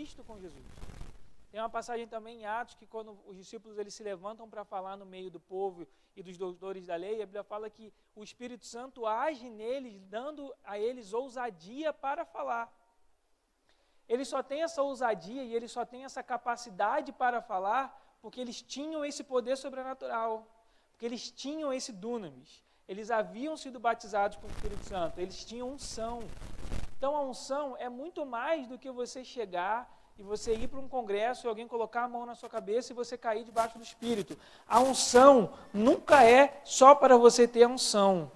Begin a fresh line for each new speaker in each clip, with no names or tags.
visto com Jesus. Tem uma passagem também em Atos que quando os discípulos eles se levantam para falar no meio do povo e dos doutores da lei, a Bíblia fala que o Espírito Santo age neles, dando a eles ousadia para falar. Eles só têm essa ousadia e eles só têm essa capacidade para falar porque eles tinham esse poder sobrenatural, porque eles tinham esse dunamis. Eles haviam sido batizados com o Espírito Santo, eles tinham unção. Então a unção é muito mais do que você chegar e você ir para um congresso e alguém colocar a mão na sua cabeça e você cair debaixo do Espírito. A unção nunca é só para você ter a unção.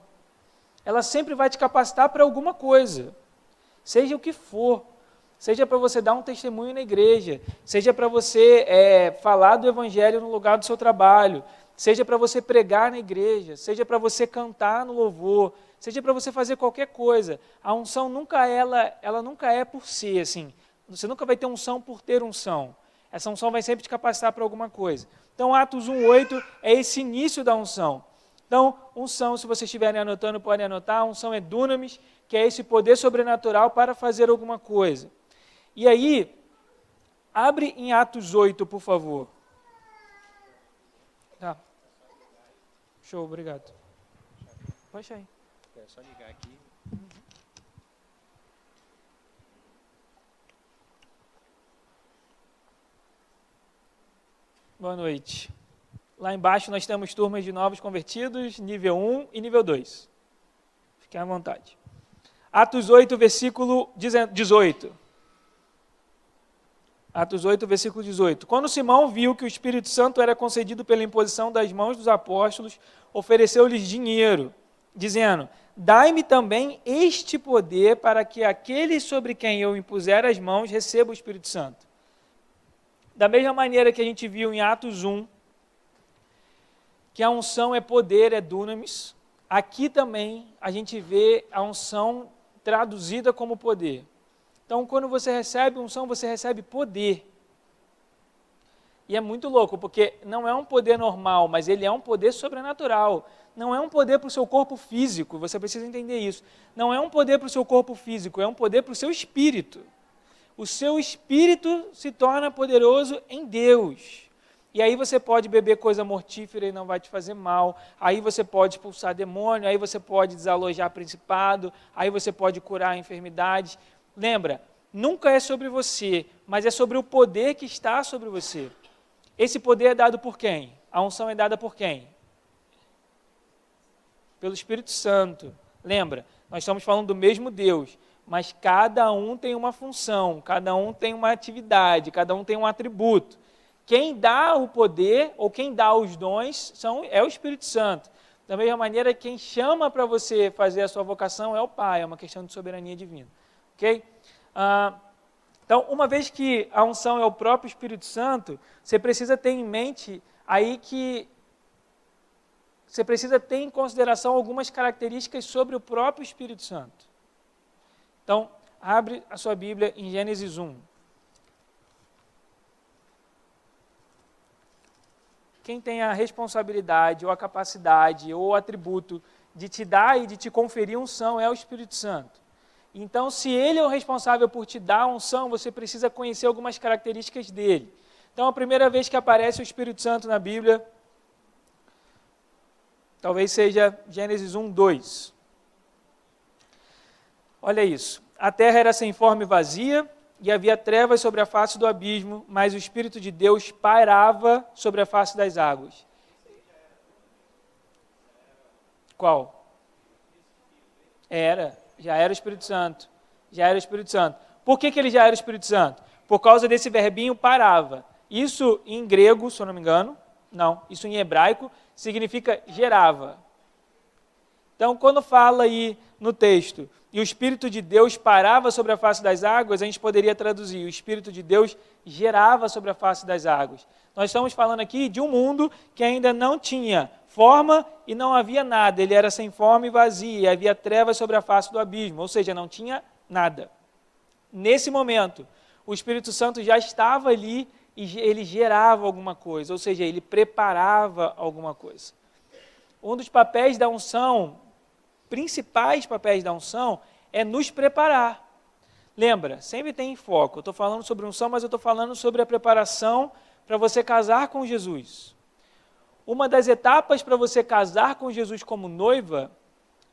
Ela sempre vai te capacitar para alguma coisa, seja o que for. Seja para você dar um testemunho na igreja, seja para você falar do evangelho no lugar do seu trabalho, seja para você pregar na igreja, seja para você cantar no louvor, seja para você fazer qualquer coisa. A unção ela nunca é por si, assim. Você nunca vai ter unção por ter unção. Essa unção vai sempre te capacitar para alguma coisa. Então, Atos 1:8 é esse início da unção. Então, unção, se vocês estiverem anotando, podem anotar, a unção é dunamis, que é esse poder sobrenatural para fazer alguma coisa. E aí, abre em Atos 8, por favor. Tá. Show, obrigado. Pode aí.
É só ligar aqui.
Boa noite. Lá embaixo nós temos turmas de novos convertidos, nível 1 e nível 2. Fiquem à vontade. Atos 8, versículo 18. Atos 8, versículo 18. Quando Simão viu que o Espírito Santo era concedido pela imposição das mãos dos apóstolos, ofereceu-lhes dinheiro, dizendo: dai-me também este poder para que aquele sobre quem eu impuser as mãos receba o Espírito Santo. Da mesma maneira que a gente viu em Atos 1, que a unção é poder, é dunamis, aqui também a gente vê a unção traduzida como poder. Então, quando você recebe unção, você recebe poder. E é muito louco, porque não é um poder normal, mas ele é um poder sobrenatural. Não é um poder para o seu corpo físico, você precisa entender isso. Não é um poder para o seu corpo físico, é um poder para o seu espírito. O seu espírito se torna poderoso em Deus. E aí você pode beber coisa mortífera e não vai te fazer mal. Aí você pode expulsar demônio, aí você pode desalojar principado, aí você pode curar enfermidades. Lembra, nunca é sobre você, mas é sobre o poder que está sobre você. Esse poder é dado por quem? A unção é dada por quem? Pelo Espírito Santo. Lembra, nós estamos falando do mesmo Deus, mas cada um tem uma função, cada um tem uma atividade, cada um tem um atributo. Quem dá o poder, ou quem dá os dons, é o Espírito Santo. Da mesma maneira, quem chama para você fazer a sua vocação é o Pai, é uma questão de soberania divina. Ok? Então, uma vez que a unção é o próprio Espírito Santo, você precisa ter em mente aí que você precisa ter em consideração algumas características sobre o próprio Espírito Santo. Então, abre a sua Bíblia em Gênesis 1. Quem tem a responsabilidade, ou a capacidade, ou o atributo de te dar e de te conferir unção é o Espírito Santo. Então, se ele é o responsável por te dar unção, você precisa conhecer algumas características dele. Então, a primeira vez que aparece o Espírito Santo na Bíblia, talvez seja Gênesis 1, 2. Olha isso. A terra era sem forma e vazia, e havia trevas sobre a face do abismo, mas o Espírito de Deus pairava sobre a face das águas. Qual? Já era o Espírito Santo. Já era o Espírito Santo. Por que ele já era o Espírito Santo? Por causa desse verbinho parava. Isso em grego, se eu não me engano, não, isso em hebraico, significa gerava. Então, quando fala aí no texto, e o Espírito de Deus parava sobre a face das águas, a gente poderia traduzir, o Espírito de Deus gerava sobre a face das águas. Nós estamos falando aqui de um mundo que ainda não tinha forma e não havia nada, ele era sem forma e vazio, e havia trevas sobre a face do abismo, ou seja, não tinha nada. Nesse momento, o Espírito Santo já estava ali e ele gerava alguma coisa, ou seja, ele preparava alguma coisa. Um dos papéis da unção, principais papéis da unção, é nos preparar. Lembra, sempre tem foco. Eu estou falando sobre unção, mas eu estou falando sobre a preparação para você casar com Jesus. Uma das etapas para você casar com Jesus como noiva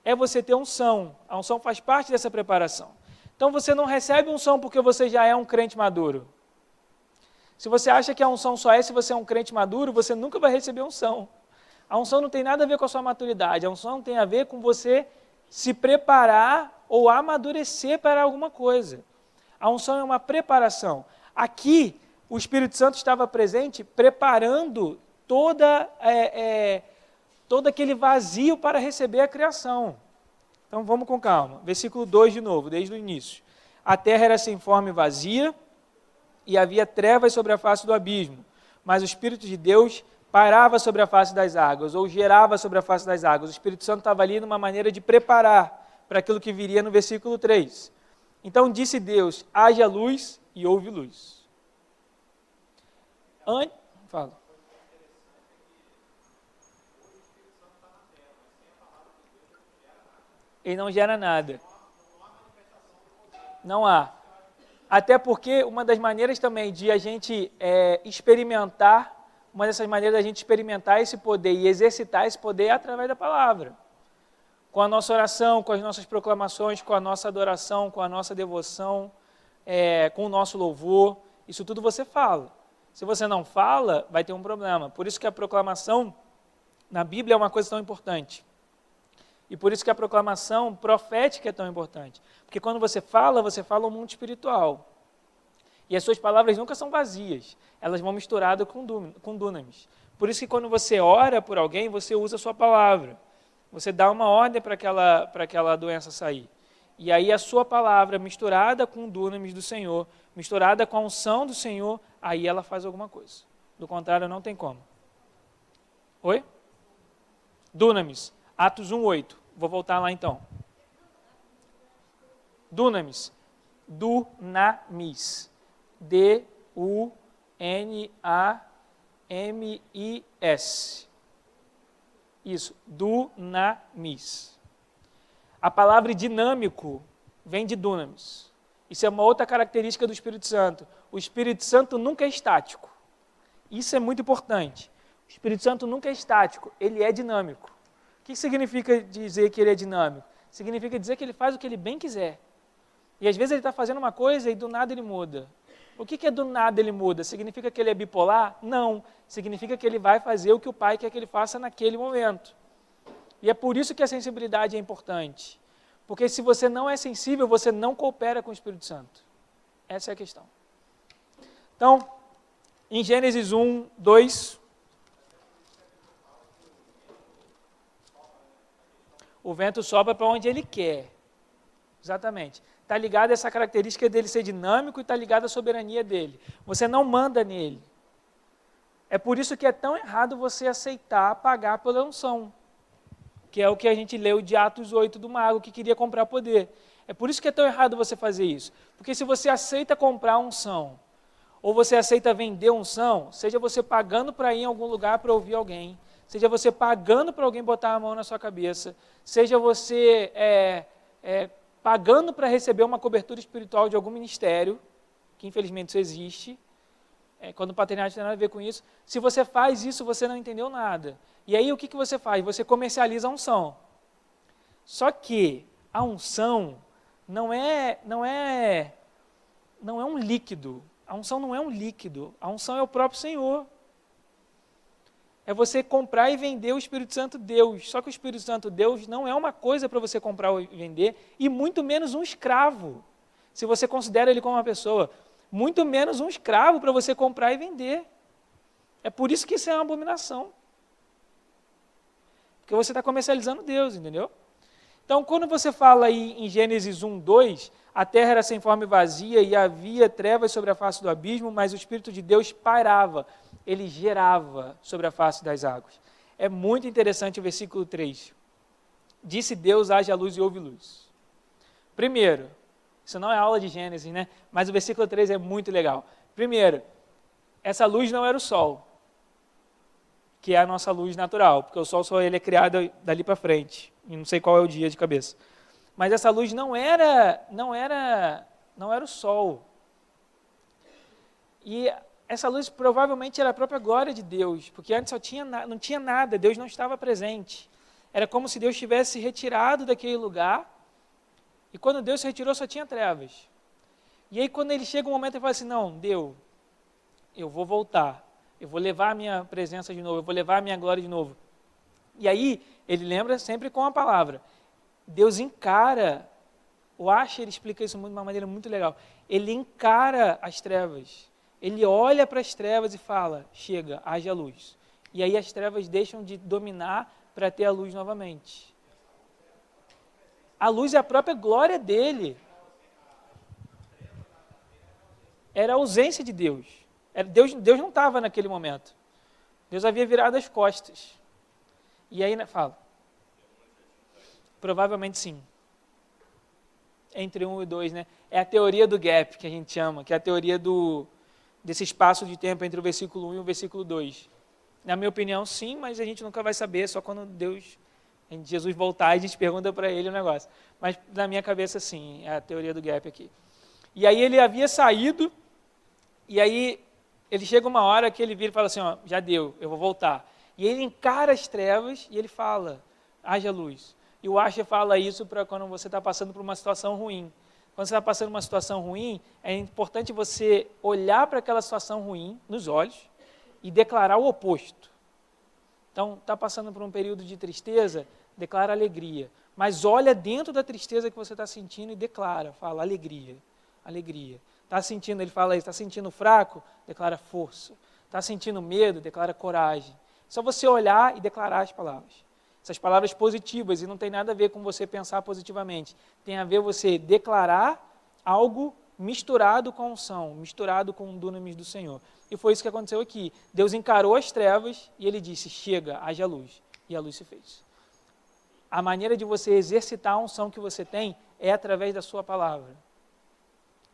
é você ter unção. A unção faz parte dessa preparação. Então você não recebe unção porque você já é um crente maduro. Se você acha que a unção só é se você é um crente maduro, você nunca vai receber unção. A unção não tem nada a ver com a sua maturidade. A unção tem a ver com você se preparar ou amadurecer para alguma coisa. A unção é uma preparação. Aqui, o Espírito Santo estava presente preparando todo aquele vazio para receber a criação. Então vamos com calma. Versículo 2 de novo, desde o início. A terra era sem forma e vazia, e havia trevas sobre a face do abismo, mas o Espírito de Deus pairava sobre a face das águas, ou gerava sobre a face das águas. O Espírito Santo estava ali numa maneira de preparar para aquilo que viria no versículo 3. Então disse Deus, haja luz, e houve luz. Fala. Ele não gera nada. Não há. Até porque uma das maneiras também de a gente experimentar, uma dessas maneiras da gente experimentar esse poder e exercitar esse poder é através da palavra. Com a nossa oração, com as nossas proclamações, com a nossa adoração, com a nossa devoção, com o nosso louvor, isso tudo você fala. Se você não fala, vai ter um problema. Por isso que a proclamação na Bíblia é uma coisa tão importante. E por isso que a proclamação profética é tão importante. Porque quando você fala o mundo espiritual. E as suas palavras nunca são vazias. Elas vão misturadas com dunamis. Por isso que quando você ora por alguém, você usa a sua palavra. Você dá uma ordem para aquela doença sair. E aí a sua palavra misturada com o dunamis do Senhor, misturada com a unção do Senhor, aí ela faz alguma coisa. Do contrário, não tem como. Oi? Dunamis. Atos 1:8. Vou voltar lá então. Dunamis. Dunamis. D-U-N-A-M-I-S. Isso. Dunamis. A palavra dinâmico vem de dunamis. Isso é uma outra característica do Espírito Santo. O Espírito Santo nunca é estático. Isso é muito importante. O Espírito Santo nunca é estático, ele é dinâmico. O que significa dizer que ele é dinâmico? Significa dizer que ele faz o que ele bem quiser. E às vezes ele está fazendo uma coisa e do nada ele muda. O que é do nada ele muda? Significa que ele é bipolar? Não. Significa que ele vai fazer o que o Pai quer que ele faça naquele momento. E é por isso que a sensibilidade é importante. Porque se você não é sensível, você não coopera com o Espírito Santo. Essa é a questão. Então, em Gênesis 1:2, o vento sopra para onde ele quer. Exatamente. Está ligado a essa característica dele ser dinâmico e está ligado à soberania dele. Você não manda nele. É por isso que é tão errado você aceitar pagar pela unção. Que é o que a gente leu de Atos 8 do mago que queria comprar poder. É por isso que é tão errado você fazer isso. Porque se você aceita comprar unção, ou você aceita vender unção, seja você pagando para ir em algum lugar para ouvir alguém, seja você pagando para alguém botar a mão na sua cabeça, seja você pagando para receber uma cobertura espiritual de algum ministério, que infelizmente isso existe, quando o paternidade tem nada a ver com isso, se você faz isso, você não entendeu nada. E aí o que você faz? Você comercializa a unção. Só que a unção não é um líquido. A unção não é um líquido. A unção é o próprio Senhor. É você comprar e vender o Espírito Santo Deus. Só que o Espírito Santo Deus não é uma coisa para você comprar e vender, e muito menos um escravo, se você considera ele como uma pessoa. Muito menos um escravo para você comprar e vender. É por isso que isso é uma abominação. Porque você está comercializando Deus, entendeu? Então, quando você fala aí em Gênesis 1:2, a terra era sem forma e vazia e havia trevas sobre a face do abismo, mas o Espírito de Deus pairava, ele gerava sobre a face das águas. É muito interessante o versículo 3. Disse Deus, haja luz e houve luz. Primeiro, isso não é aula de Gênesis, né? Mas o versículo 3 é muito legal. Primeiro, essa luz não era o sol, que é a nossa luz natural, porque o sol só ele é criado dali para frente, e não sei qual é o dia de cabeça. Mas essa luz não era não era o sol. E essa luz provavelmente era a própria glória de Deus, porque antes não tinha nada, Deus não estava presente. Era como se Deus tivesse retirado daquele lugar, e quando Deus se retirou só tinha trevas. E aí quando ele chega um momento, ele fala assim, não, Deus, eu vou voltar, eu vou levar a minha presença de novo, eu vou levar a minha glória de novo. E aí ele lembra sempre com a palavra. Deus encara, o Asher explica isso de uma maneira muito legal, ele encara as trevas. Ele olha para as trevas e fala, chega, haja luz. E aí as trevas deixam de dominar para ter a luz novamente. A luz é a própria glória dele. Era a ausência de Deus. Deus não estava naquele momento. Deus havia virado as costas. E aí, fala. Provavelmente sim. Entre 1 e 2, né? É a teoria do gap, que a gente chama, que é a teoria desse espaço de tempo entre o versículo 1 e o versículo 2. Na minha opinião, sim, mas a gente nunca vai saber, só quando Jesus voltar, a gente pergunta para ele o negócio. Mas na minha cabeça, sim, é a teoria do gap aqui. E aí ele havia saído, e aí ele chega uma hora que ele vira e fala assim, ó, já deu, eu vou voltar. E ele encara as trevas e ele fala, haja luz. E o Asher fala isso para quando você está passando por uma situação ruim. Quando você está passando uma situação ruim, é importante você olhar para aquela situação ruim nos olhos e declarar o oposto. Então, está passando por um período de tristeza, declara alegria. Mas olha dentro da tristeza que você está sentindo e declara, fala alegria, alegria. Está sentindo, ele fala isso, está sentindo fraco? Declara força. Está sentindo medo? Declara coragem. Só você olhar e declarar as palavras. Essas palavras positivas, e não tem nada a ver com você pensar positivamente. Tem a ver você declarar algo misturado com a unção, misturado com o dunamis do Senhor. E foi isso que aconteceu aqui. Deus encarou as trevas e ele disse, chega, haja luz. E a luz se fez. A maneira de você exercitar a unção que você tem é através da sua palavra.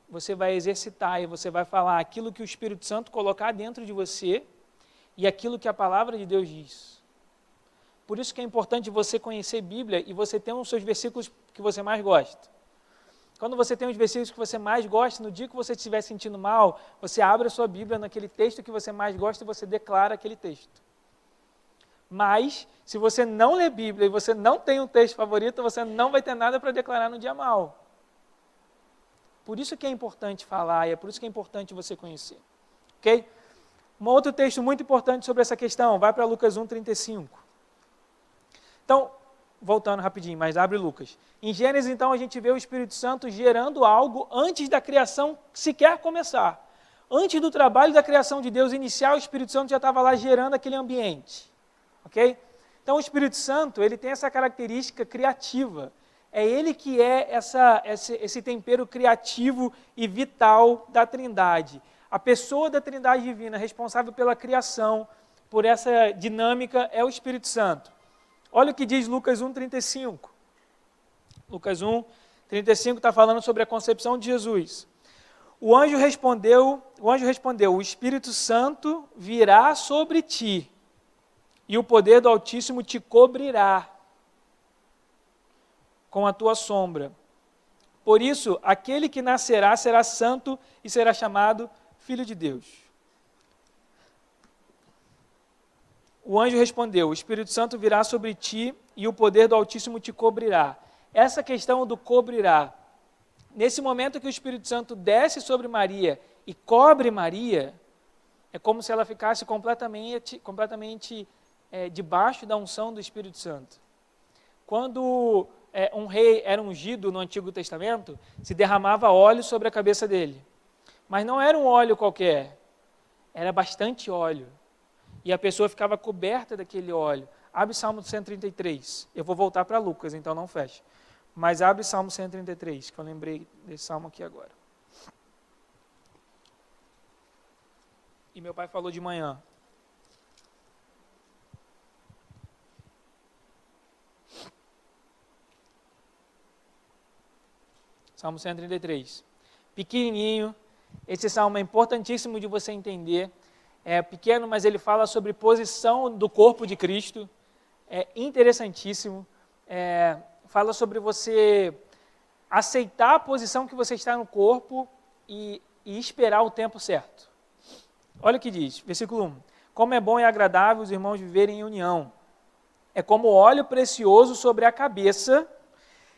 Você vai exercitar e você vai falar aquilo que o Espírito Santo colocar dentro de você e aquilo que a palavra de Deus diz. Por isso que é importante você conhecer Bíblia e você ter os seus versículos que você mais gosta. Quando você tem os versículos que você mais gosta, no dia que você estiver sentindo mal, você abre a sua Bíblia naquele texto que você mais gosta e você declara aquele texto. Mas, se você não lê Bíblia e você não tem um texto favorito, você não vai ter nada para declarar no dia mal. Por isso que é importante falar e é por isso que é importante você conhecer. Ok? Um outro texto muito importante sobre essa questão, vai para Lucas 1:35. Então, voltando rapidinho, mas abre Lucas. Em Gênesis, então, a gente vê o Espírito Santo gerando algo antes da criação sequer começar. Antes do trabalho da criação de Deus iniciar, o Espírito Santo já estava lá gerando aquele ambiente. Ok? Então, o Espírito Santo, ele tem essa característica criativa. É ele que é esse tempero criativo e vital da Trindade. A pessoa da Trindade divina responsável pela criação, por essa dinâmica, é o Espírito Santo. Olha o que diz Lucas 1:35. Lucas 1:35 está falando sobre a concepção de Jesus. O anjo respondeu, o Espírito Santo virá sobre ti, e o poder do Altíssimo te cobrirá com a tua sombra. Por isso, aquele que nascerá será santo e será chamado Filho de Deus. O anjo respondeu, o Espírito Santo virá sobre ti e o poder do Altíssimo te cobrirá. Essa questão do cobrirá, nesse momento que o Espírito Santo desce sobre Maria e cobre Maria, é como se ela ficasse completamente debaixo da unção do Espírito Santo. Quando um rei era ungido no Antigo Testamento, se derramava óleo sobre a cabeça dele. Mas não era um óleo qualquer, era bastante óleo. E a pessoa ficava coberta daquele óleo. Abre Salmo 133. Eu vou voltar para Lucas, então não fecha. Mas abre Salmo 133, que eu lembrei desse salmo aqui agora. E meu pai falou de manhã. Salmo 133. Pequenininho. Esse salmo é importantíssimo de você entender. É pequeno, mas ele fala sobre posição do corpo de Cristo. É interessantíssimo. Fala sobre você aceitar a posição que você está no corpo e esperar o tempo certo. Olha o que diz, versículo 1. Como é bom e agradável os irmãos viverem em união. É como óleo precioso sobre a cabeça,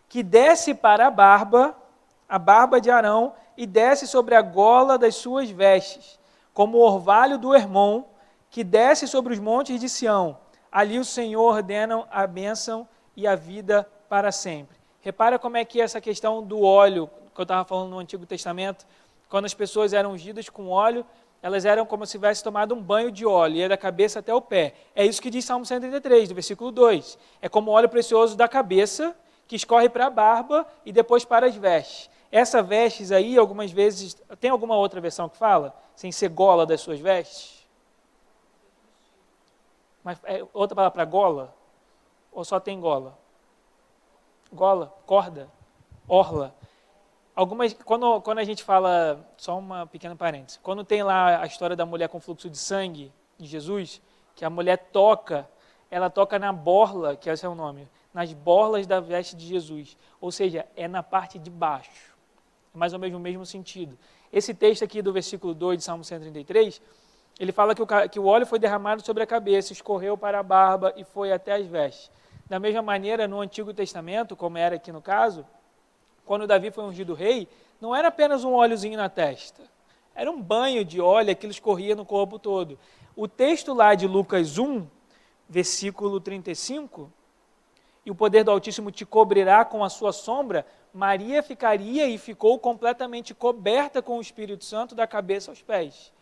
que desce para a barba de Arão, e desce sobre a gola das suas vestes, como o orvalho do Hermon, que desce sobre os montes de Sião. Ali o Senhor ordena a bênção e a vida para sempre. Repara como é que essa questão do óleo, que eu estava falando no Antigo Testamento, quando as pessoas eram ungidas com óleo, elas eram como se tivesse tomado um banho de óleo, ia da cabeça até o pé. É isso que diz Salmo 133, do versículo 2. É como óleo precioso da cabeça, que escorre para a barba e depois para as vestes. Essa vestes aí, algumas vezes, tem alguma outra versão que fala? Sem ser gola das suas vestes? Mas é outra palavra para gola? Ou só tem gola? Gola, corda, orla. Quando a gente fala, só uma pequena parêntese, quando tem lá a história da mulher com fluxo de sangue de Jesus, que a mulher toca, ela toca na borla, que esse é o nome, nas borlas da veste de Jesus, ou seja, é na parte de baixo, é mais ou menos o mesmo sentido. Esse texto aqui do versículo 2 de Salmo 133, ele fala que o óleo foi derramado sobre a cabeça, escorreu para a barba e foi até as vestes. Da mesma maneira, no Antigo Testamento, como era aqui no caso, quando Davi foi ungido rei, não era apenas um óleozinho na testa, era um banho de óleo, aquilo escorria no corpo todo. O texto lá de Lucas 1, versículo 35, e o poder do Altíssimo te cobrirá com a sua sombra, Maria ficaria e ficou completamente coberta com o Espírito Santo da cabeça aos pés.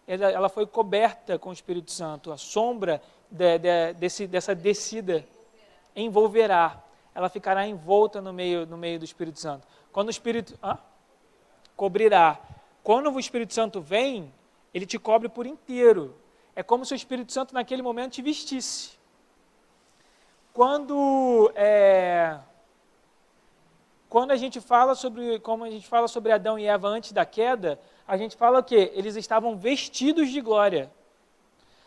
Ela foi coberta com o Espírito Santo, a sombra dessa descida envolverá. Ela ficará envolta no meio do Espírito Santo. Quando o Espírito... cobrirá. Quando o Espírito Santo vem, ele te cobre por inteiro. É como se o Espírito Santo naquele momento te vestisse. Quando a gente fala sobre Adão e Eva antes da queda, a gente fala o quê? Eles estavam vestidos de glória.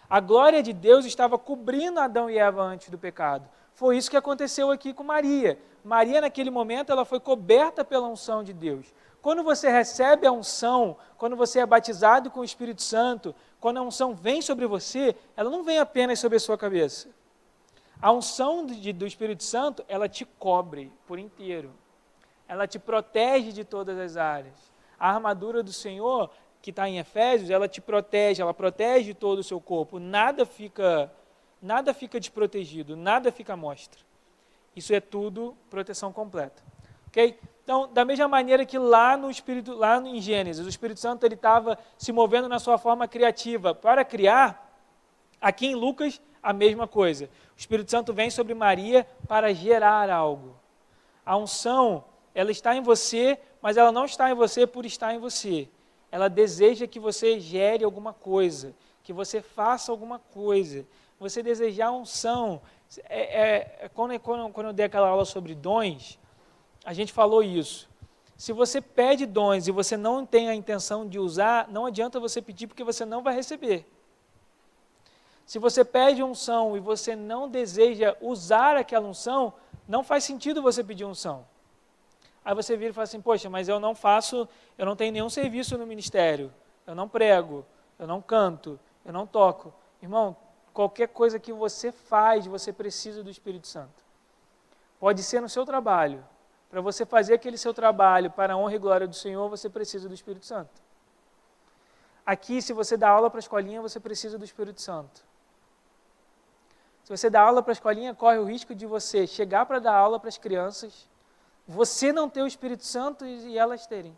A glória de Deus estava cobrindo Adão e Eva antes do pecado. Foi isso que aconteceu aqui com Maria. Maria, naquele momento, ela foi coberta pela unção de Deus. Quando você recebe a unção, quando você é batizado com o Espírito Santo, quando a unção vem sobre você, ela não vem apenas sobre a sua cabeça. A unção do Espírito Santo, ela te cobre por inteiro. Ela te protege de todas as áreas. A armadura do Senhor, que está em Efésios, ela te protege, ela protege todo o seu corpo. Nada fica desprotegido, nada fica à mostra. Isso é tudo proteção completa. Ok? Então, da mesma maneira que lá em Gênesis, o Espírito Santo estava se movendo na sua forma criativa para criar, aqui em Lucas, a mesma coisa. O Espírito Santo vem sobre Maria para gerar algo. A unção, ela está em você, mas ela não está em você por estar em você. Ela deseja que você gere alguma coisa, que você faça alguma coisa. Você desejar unção. Quando eu dei aquela aula sobre dons, a gente falou isso. Se você pede dons e você não tem a intenção de usar, não adianta você pedir porque você não vai receber. Se você pede unção e você não deseja usar aquela unção, não faz sentido você pedir unção. Aí você vira e fala assim, poxa, mas eu não tenho nenhum serviço no ministério, eu não prego, eu não canto, eu não toco. Irmão, qualquer coisa que você faz, você precisa do Espírito Santo. Pode ser no seu trabalho. Para você fazer aquele seu trabalho para a honra e glória do Senhor, você precisa do Espírito Santo. Aqui, se você dá aula para a escolinha, você precisa do Espírito Santo. Se você dá aula para a escolinha, corre o risco de você chegar para dar aula para as crianças, você não ter o Espírito Santo e elas terem.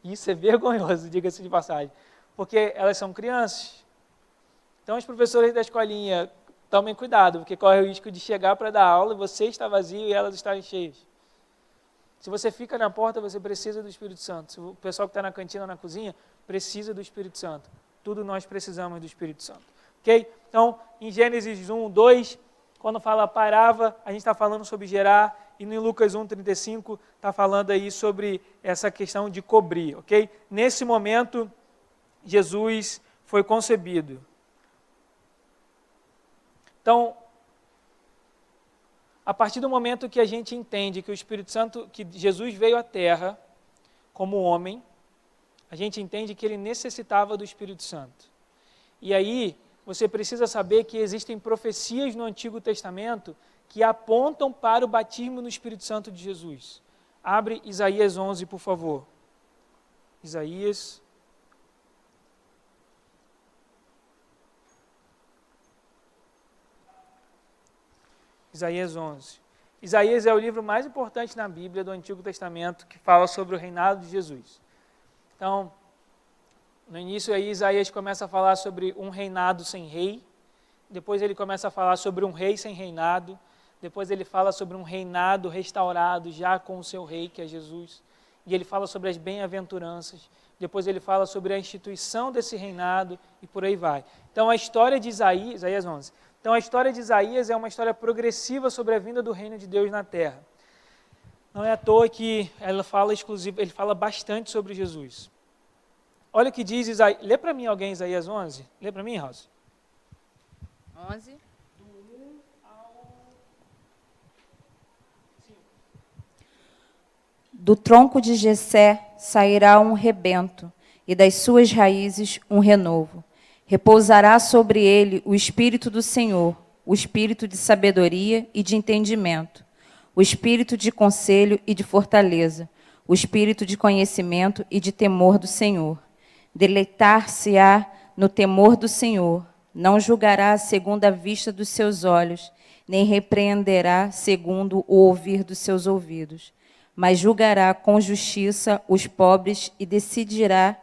Isso é vergonhoso, diga-se de passagem, porque elas são crianças. Então, os professores da escolinha, tomem cuidado, porque corre o risco de chegar para dar aula e você está vazio e elas estarem cheias. Se você fica na porta, você precisa do Espírito Santo. Se o pessoal que está na cantina, na cozinha, precisa do Espírito Santo. Tudo nós precisamos do Espírito Santo. Ok? Então, em Gênesis 1, 2, quando fala parava, a gente está falando sobre gerar, e no Lucas 1, 35, está falando aí sobre essa questão de cobrir. Ok? Nesse momento, Jesus foi concebido. Então, A partir do momento que a gente entende que o Espírito Santo, que Jesus veio à Terra como homem, a gente entende que ele necessitava do Espírito Santo. E aí, você precisa saber que existem profecias no Antigo Testamento que apontam para o batismo no Espírito Santo de Jesus. Abre Isaías 11, por favor. Isaías 11. Isaías é o livro mais importante na Bíblia do Antigo Testamento que fala sobre o reinado de Jesus. Então, no início aí Isaías começa a falar sobre um reinado sem rei, depois ele começa a falar sobre um rei sem reinado, depois ele fala sobre um reinado restaurado já com o seu rei, que é Jesus, e ele fala sobre as bem-aventuranças, depois ele fala sobre a instituição desse reinado e por aí vai. Então a história de Isaías 11. Então a história de Isaías é uma história progressiva sobre a vinda do reino de Deus na terra. Não é à toa que ele fala bastante sobre Jesus. Olha o que diz Isaías. Lê para mim alguém Isaías 11. Lê para mim, Rosa.
11.
Do 1 ao 5.
Do tronco de Jessé sairá um rebento, e das suas raízes um renovo. Repousará sobre ele o Espírito do Senhor, o Espírito de sabedoria e de entendimento, o Espírito de conselho e de fortaleza, o Espírito de conhecimento e de temor do Senhor. Deleitar-se-á no temor do Senhor, não julgará segundo a vista dos seus olhos, nem repreenderá segundo o ouvir dos seus ouvidos, mas julgará com justiça os pobres e decidirá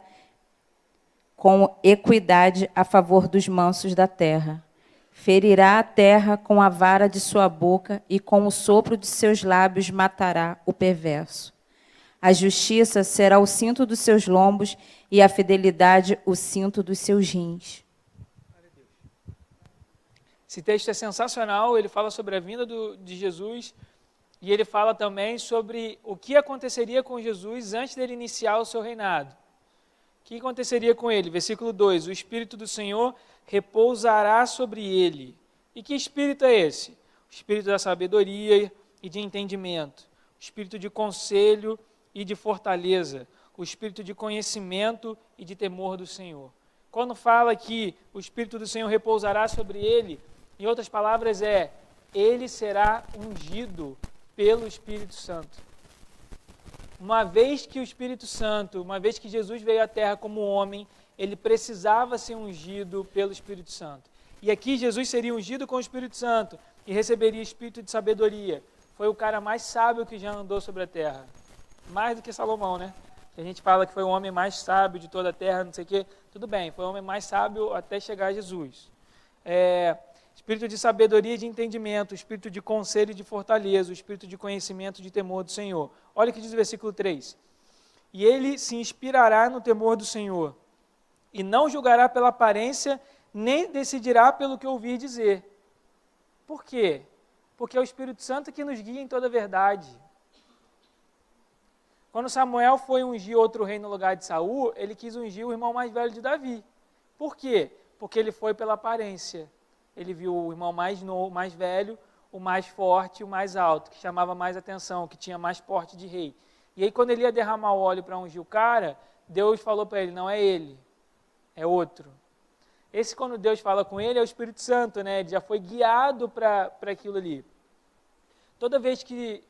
com equidade a favor dos mansos da terra. Ferirá a terra com a vara de sua boca e com o sopro de seus lábios matará o perverso. A justiça será o cinto dos seus lombos e a fidelidade o cinto dos seus rins.
Esse texto é sensacional, ele fala sobre a vinda de Jesus e ele fala também sobre o que aconteceria com Jesus antes dele iniciar o seu reinado. O que aconteceria com ele? Versículo 2, o Espírito do Senhor repousará sobre ele. E que Espírito é esse? O Espírito da sabedoria e de entendimento, o Espírito de conselho e de fortaleza, o Espírito de conhecimento e de temor do Senhor. Quando fala que o Espírito do Senhor repousará sobre ele, em outras palavras ele será ungido pelo Espírito Santo. Uma vez que o Espírito Santo, uma vez que Jesus veio à Terra como homem, ele precisava ser ungido pelo Espírito Santo. E aqui Jesus seria ungido com o Espírito Santo e receberia Espírito de sabedoria. Foi o cara mais sábio que já andou sobre a terra. Mais do que Salomão, né? A gente fala que foi o homem mais sábio de toda a terra, não sei o quê. Tudo bem, foi o homem mais sábio até chegar a Jesus. Espírito de sabedoria e de entendimento, espírito de conselho e de fortaleza, o espírito de conhecimento e de temor do Senhor. Olha o que diz o versículo 3. E ele se inspirará no temor do Senhor, e não julgará pela aparência, nem decidirá pelo que ouvir dizer. Por quê? Porque é o Espírito Santo que nos guia em toda a verdade. Quando Samuel foi ungir outro rei no lugar de Saul, ele quis ungir o irmão mais velho de Davi. Por quê? Porque ele foi pela aparência. Ele viu o irmão mais novo, mais velho, o mais forte, o mais alto, que chamava mais atenção, que tinha mais porte de rei. E aí quando ele ia derramar o óleo para ungir o cara, Deus falou para ele, não é ele, é outro. Esse, quando Deus fala com ele, é o Espírito Santo, né? Ele já foi guiado para aquilo ali. Toda vez que,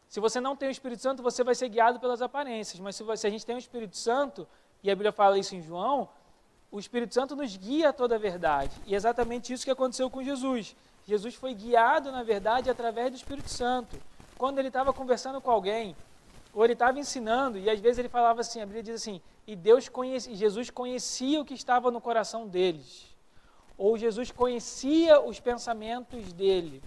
se você não tem o Espírito Santo, você vai ser guiado pelas aparências, mas se a gente tem o Espírito Santo, e a Bíblia fala isso em João, o Espírito Santo nos guia a toda a verdade. E é exatamente isso que aconteceu com Jesus. Jesus foi guiado, na verdade, através do Espírito Santo. Quando ele estava conversando com alguém, ou ele estava ensinando, e às vezes ele falava assim, a Bíblia diz assim, e Jesus conhecia o que estava no coração deles. Ou Jesus conhecia os pensamentos dele.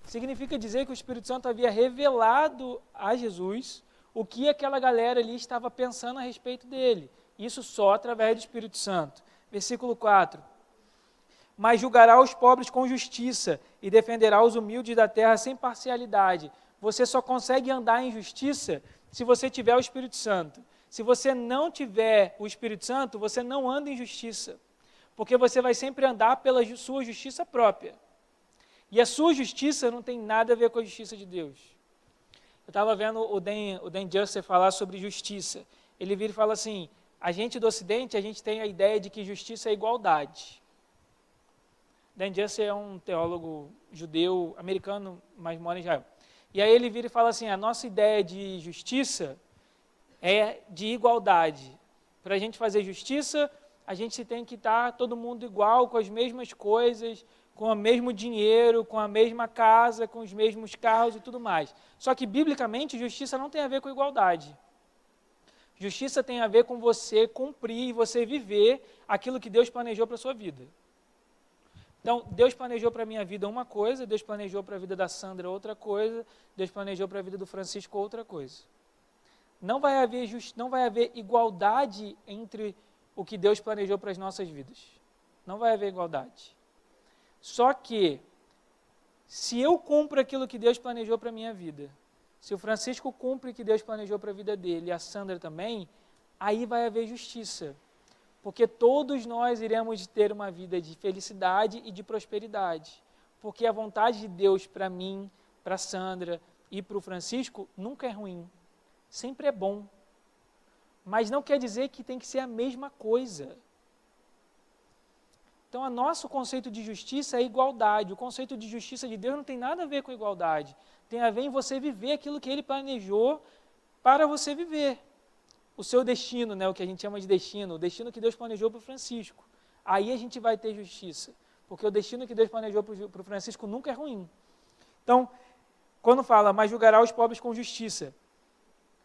Significa dizer que o Espírito Santo havia revelado a Jesus o que aquela galera ali estava pensando a respeito dele. Isso só através do Espírito Santo. Versículo 4. Mas julgará os pobres com justiça e defenderá os humildes da terra sem parcialidade. Você só consegue andar em justiça se você tiver o Espírito Santo. Se você não tiver o Espírito Santo, você não anda em justiça. Porque você vai sempre andar pela sua justiça própria. E a sua justiça não tem nada a ver com a justiça de Deus. Eu estava vendo o Dan Juster falar sobre justiça. Ele vira e fala assim, a gente do Ocidente, a gente tem a ideia de que justiça é igualdade. Dan Juster é um teólogo judeu, americano, mas mora em Israel. E aí ele vira e fala assim, a nossa ideia de justiça é de igualdade. Para a gente fazer justiça, a gente tem que estar todo mundo igual, com as mesmas coisas, com o mesmo dinheiro, com a mesma casa, com os mesmos carros e tudo mais. Só que, biblicamente, justiça não tem a ver com igualdade. Justiça tem a ver com você cumprir e você viver aquilo que Deus planejou para a sua vida. Então, Deus planejou para a minha vida uma coisa, Deus planejou para a vida da Sandra outra coisa, Deus planejou para a vida do Francisco outra coisa. Não vai haver igualdade entre o que Deus planejou para as nossas vidas. Não vai haver igualdade. Só que, se eu cumpro aquilo que Deus planejou para a minha vida, se o Francisco cumpre o que Deus planejou para a vida dele e a Sandra também, aí vai haver justiça. Porque todos nós iremos ter uma vida de felicidade e de prosperidade. Porque a vontade de Deus para mim, para a Sandra e para o Francisco nunca é ruim. Sempre é bom. Mas não quer dizer que tem que ser a mesma coisa. Então, o nosso conceito de justiça é igualdade. O conceito de justiça de Deus não tem nada a ver com igualdade. Tem a ver em você viver aquilo que Ele planejou para você viver. O seu destino, né, o que a gente chama de destino, o destino que Deus planejou para o Francisco. Aí a gente vai ter justiça. Porque o destino que Deus planejou para o Francisco nunca é ruim. Então, quando fala, mas julgará os pobres com justiça,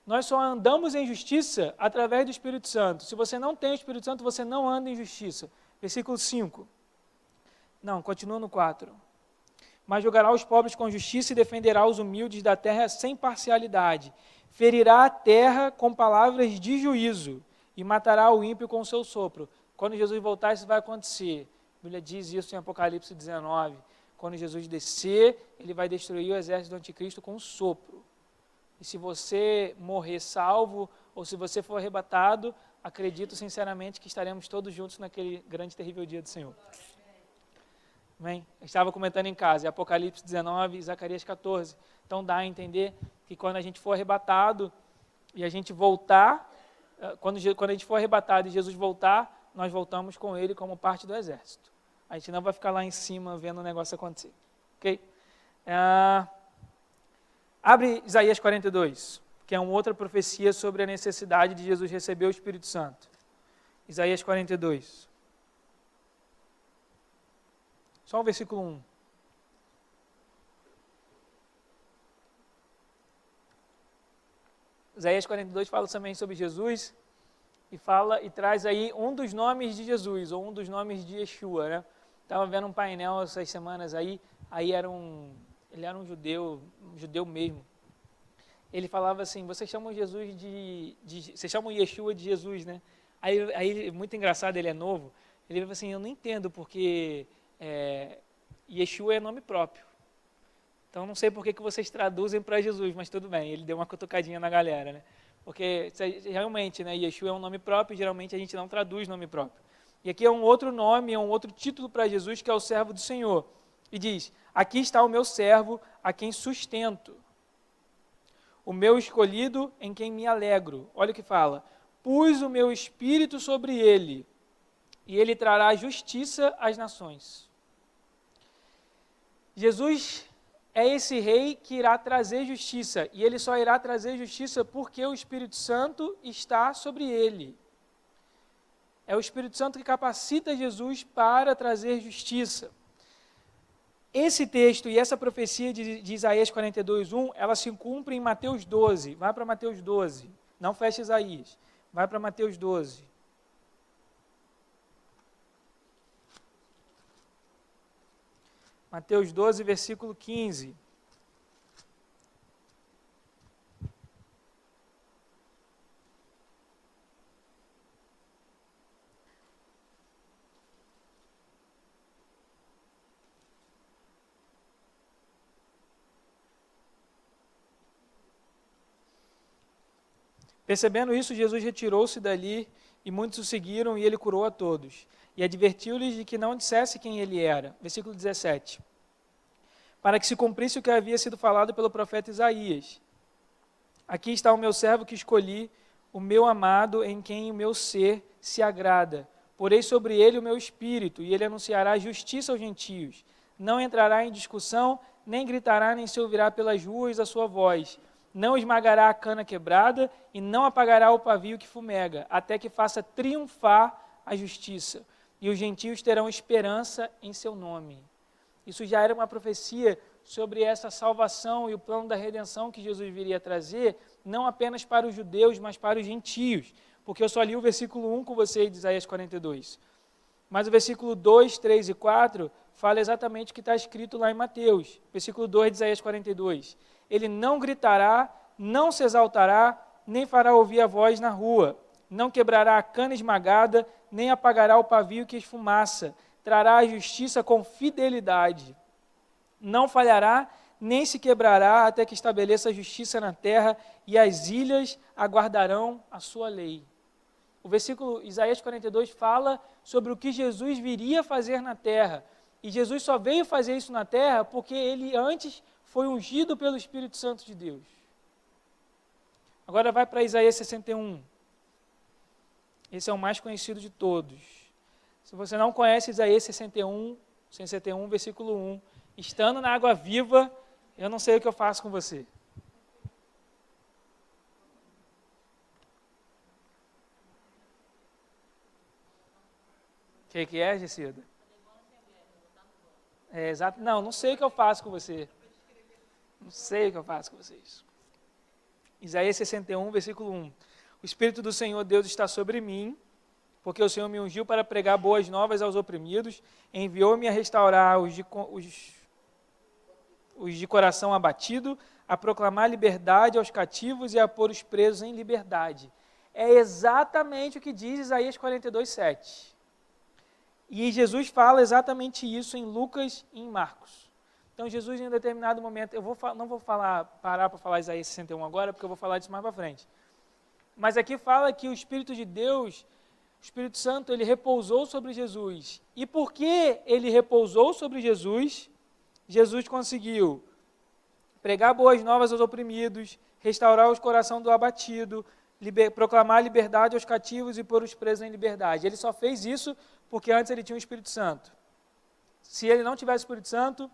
nós só andamos em justiça através do Espírito Santo. Se você não tem o Espírito Santo, você não anda em justiça. Versículo 5. Não, continua no 4. Mas julgará os pobres com justiça e defenderá os humildes da terra sem parcialidade. Ferirá a terra com palavras de juízo e matará o ímpio com o seu sopro. Quando Jesus voltar, isso vai acontecer. A Bíblia diz isso em Apocalipse 19. Quando Jesus descer, ele vai destruir o exército do anticristo com um sopro. E se você morrer salvo, ou se você for arrebatado, acredito sinceramente que estaremos todos juntos naquele grande e terrível dia do Senhor. Amém? Eu estava comentando em casa, Apocalipse 19 e Zacarias 14. Então dá a entender que quando a gente for arrebatado e a gente voltar, quando a gente for arrebatado e Jesus voltar, nós voltamos com ele como parte do exército. A gente não vai ficar lá em cima vendo o negócio acontecer. Ok? Abre Isaías 42, que é uma outra profecia sobre a necessidade de Jesus receber o Espírito Santo. Isaías 42. Só o versículo 1. Isaías 42 fala também sobre Jesus e traz aí um dos nomes de Jesus, ou um dos nomes de Yeshua, né? Estava vendo um painel essas semanas aí ele era um judeu mesmo. Ele falava assim, vocês chamam Jesus vocês chamam Yeshua de Jesus, né? Aí muito engraçado, ele é novo, ele falou assim, eu não entendo porque Yeshua é nome próprio. Então não sei por que vocês traduzem para Jesus, mas tudo bem, ele deu uma cutucadinha na galera, né? Porque realmente, né, Yeshua é um nome próprio e geralmente a gente não traduz nome próprio. E aqui é um outro nome, é um outro título para Jesus, que é o servo do Senhor. E diz, aqui está o meu servo, a quem sustento. O meu escolhido, em quem me alegro. Olha o que fala. Pus o meu espírito sobre ele, e ele trará justiça às nações. Jesus é esse rei que irá trazer justiça, e ele só irá trazer justiça porque o Espírito Santo está sobre ele. É o Espírito Santo que capacita Jesus para trazer justiça. Esse texto e essa profecia de Isaías 42:1, ela se cumpre em Mateus 12. Vai para Mateus 12. Não feche Isaías. Vai para Mateus 12. Mateus 12, versículo 15. Percebendo isso, Jesus retirou-se dali e muitos o seguiram e ele curou a todos. E advertiu-lhes de que não dissesse quem ele era. Versículo 17. para que se cumprisse o que havia sido falado pelo profeta Isaías. Aqui está o meu servo que escolhi, o meu amado, em quem o meu ser se agrada. Porei sobre ele o meu espírito, e ele anunciará justiça aos gentios. Não entrará em discussão, nem gritará, nem se ouvirá pelas ruas a sua voz. Não esmagará a cana quebrada, e não apagará o pavio que fumega, até que faça triunfar a justiça. E os gentios terão esperança em seu nome. Isso já era uma profecia sobre essa salvação e o plano da redenção que Jesus viria trazer, não apenas para os judeus, mas para os gentios. Porque eu só li o versículo 1 com você de Isaías 42. Mas o versículo 2, 3 e 4 fala exatamente o que está escrito lá em Mateus. Versículo 2 de Isaías 42. Ele não gritará, não se exaltará, nem fará ouvir a voz na rua. Não quebrará a cana esmagada, nem apagará o pavio que esfumaça. Trará a justiça com fidelidade. Não falhará, nem se quebrará, até que estabeleça a justiça na terra, e as ilhas aguardarão a sua lei. O versículo Isaías 42 fala sobre o que Jesus viria fazer na terra. E Jesus só veio fazer isso na terra porque ele antes foi ungido pelo Espírito Santo de Deus. Agora vai para Isaías 61. Esse é o mais conhecido de todos. Se você não conhece Isaías 61, versículo 1, estando na água viva, eu não sei o que eu faço com você. O que é, Gessida? É, exato. Não sei o que eu faço com você. Não sei o que eu faço com vocês. Isaías 61, versículo 1. O Espírito do Senhor Deus está sobre mim, porque o Senhor me ungiu para pregar boas novas aos oprimidos, enviou-me a restaurar os de coração abatido, a proclamar liberdade aos cativos e a pôr os presos em liberdade. É exatamente o que diz Isaías 42, 7. E Jesus fala exatamente isso em Lucas e em Marcos. Então Jesus em um determinado momento, não vou parar para falar Isaías 61 agora, porque eu vou falar disso mais para frente. Mas aqui fala que o Espírito de Deus, o Espírito Santo, ele repousou sobre Jesus. E porque ele repousou sobre Jesus, Jesus conseguiu pregar boas novas aos oprimidos, restaurar o coração do abatido, proclamar liberdade aos cativos e pôr os presos em liberdade. Ele só fez isso porque antes ele tinha o Espírito Santo. Se ele não tivesse o Espírito Santo,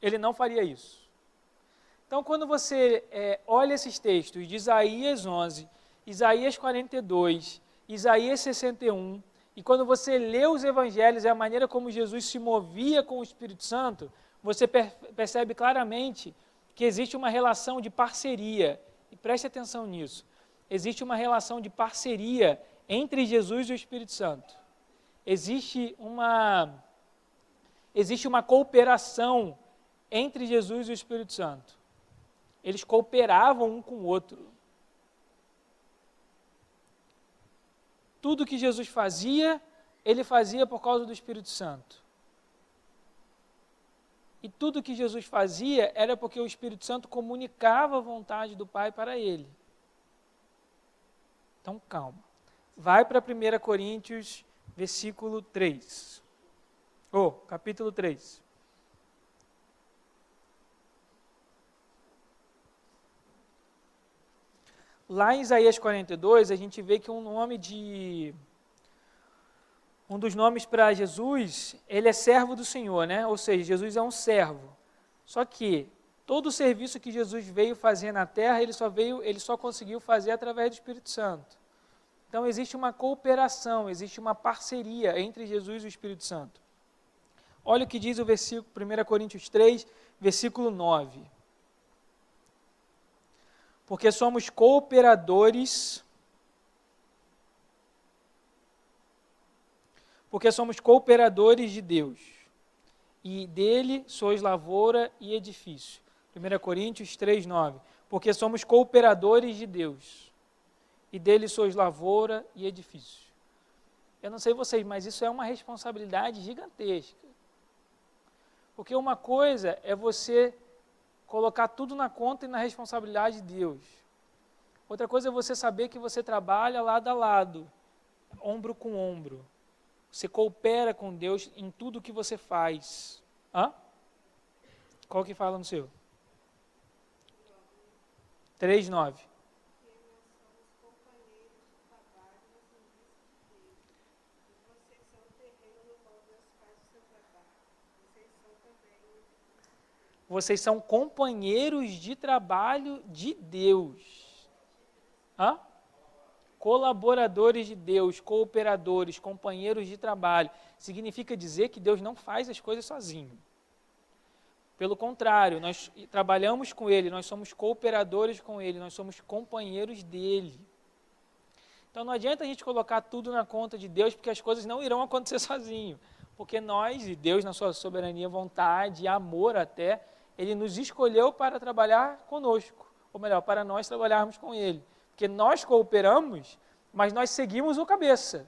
ele não faria isso. Então, quando você olha esses textos de Isaías 11, Isaías 42, Isaías 61, e quando você lê os evangelhos e a maneira como Jesus se movia com o Espírito Santo, você percebe claramente que existe uma relação de parceria. E preste atenção nisso. Existe uma relação de parceria entre Jesus e o Espírito Santo. Existe uma cooperação entre Jesus e o Espírito Santo. Eles cooperavam um com o outro. Tudo que Jesus fazia, ele fazia por causa do Espírito Santo. E tudo que Jesus fazia era porque o Espírito Santo comunicava a vontade do Pai para ele. Então, calma. Vai para 1 Coríntios, versículo 3. Capítulo 3. Lá em Isaías 42, a gente vê que um dos nomes para Jesus, ele é servo do Senhor, né? Ou seja, Jesus é um servo. Só que todo o serviço que Jesus veio fazer na terra, ele só conseguiu fazer através do Espírito Santo. Então existe uma cooperação, existe uma parceria entre Jesus e o Espírito Santo. Olha o que diz o versículo 1 Coríntios 3, versículo 9. Porque somos cooperadores de Deus, e dele sois lavoura e edifício. 1 Coríntios 3, 9. Porque somos cooperadores de Deus, e dele sois lavoura e edifício. Eu não sei vocês, mas isso é uma responsabilidade gigantesca. Porque uma coisa é você colocar tudo na conta e na responsabilidade de Deus. Outra coisa é você saber que você trabalha lado a lado, ombro com ombro. Você coopera com Deus em tudo que você faz. Qual que fala no seu? 3:9. Vocês são companheiros de trabalho de Deus. Hã? Colaboradores de Deus, cooperadores, companheiros de trabalho. Significa dizer que Deus não faz as coisas sozinho. Pelo contrário, nós trabalhamos com Ele, nós somos cooperadores com Ele, nós somos companheiros dEle. Então não adianta a gente colocar tudo na conta de Deus, porque as coisas não irão acontecer sozinho. Porque nós, e Deus na sua soberania, vontade, amor até, Ele nos escolheu para trabalhar conosco. Ou melhor, para nós trabalharmos com Ele. Porque nós cooperamos, mas nós seguimos o cabeça,